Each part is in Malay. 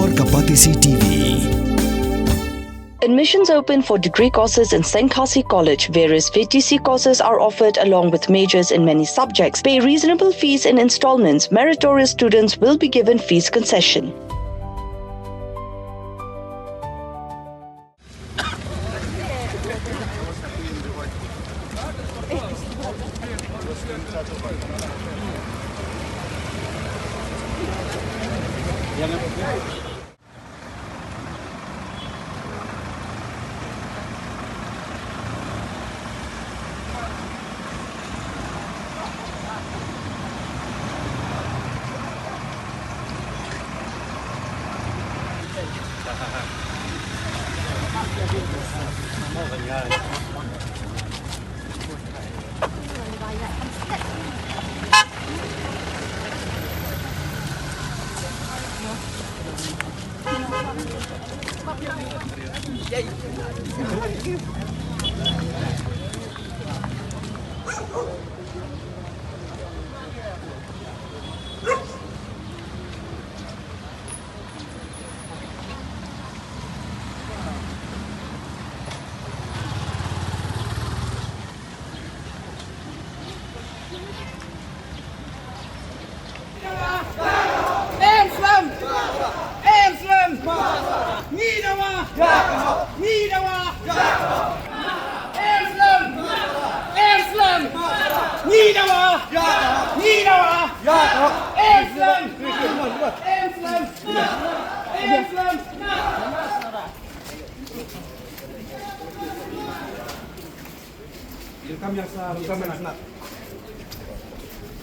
Warga Patisi TV. Admissions open for degree courses in Senkasi College. Various VTC courses are offered along with majors in many subjects. Pay reasonable fees in installments. Meritorious students will be given fees concession. Kami yang sama nak.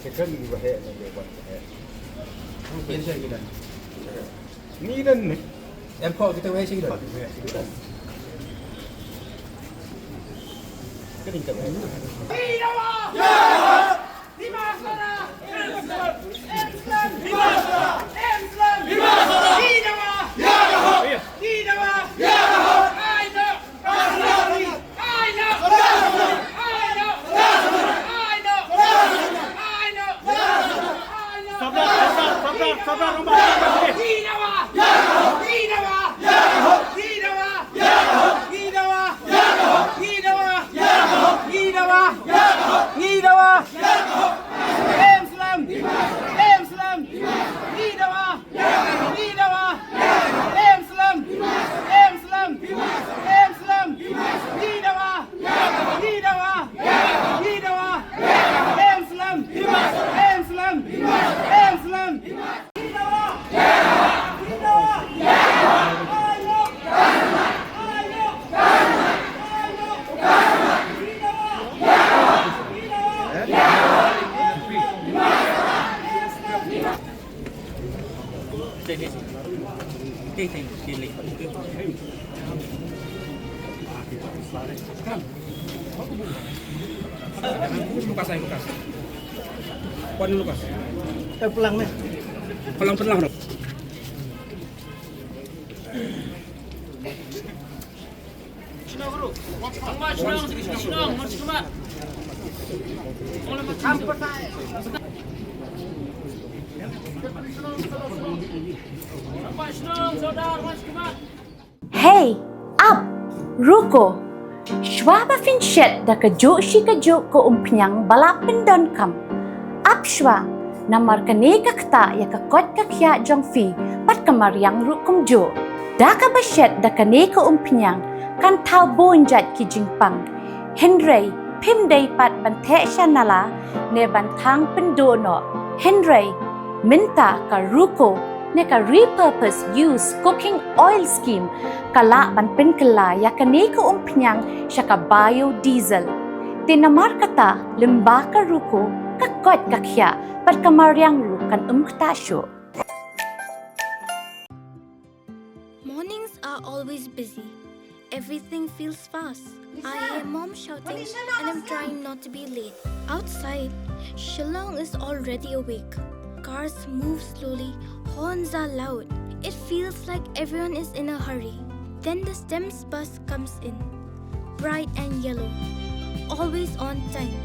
Sekarang ni bahaya nak buat. Mungkin saya kita. Ni dan ni. Airport kita bahaya kita. Kening kita. Lukas. Kuan Lukas. Pelang nih. Pelang dong. Hey, up, ruko. Shwa fin shet da kajuk ko umpiang balapan don kam. Up shwa, namar kaneka kta ya kakot kakya jong fi pat kamariang rukum jo. Da ka bashet da kaneka umpiang kan tau bonjat ki jingpang. Henry, pimday pat bante shanala ne bantang pendono. Henry, minta ka ruko ne ka repurpose use cooking oil scheme kala ban penkala ya kaneka umpiang siya ka biodiesel. Tinamar kata limbaka ruko kakot kakya pat kamariang rukan umktasyo. Mornings are always busy. Everything feels fast. I hear mom shouting and I'm trying not to be late. Outside, Shillong is already awake. Cars move slowly, horns are loud. It feels like everyone is in a hurry. Then the STEMS bus comes in, bright and yellow, always on time.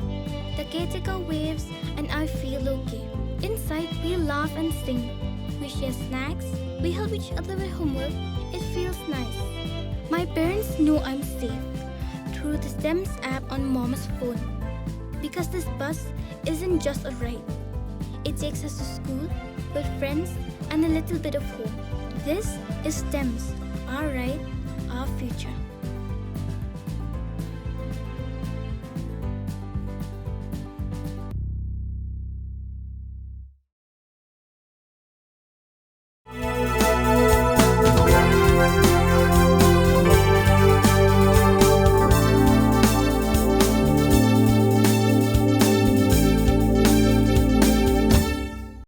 The caretaker waves and I feel okay. Inside, we laugh and sing. we share snacks, we help each other with homework. It feels nice. My parents know I'm safe through the STEMS app on Mom's phone. Because this bus isn't just a ride. It takes us to school, with friends, and a little bit of home. This is STEMS, our ride, our future.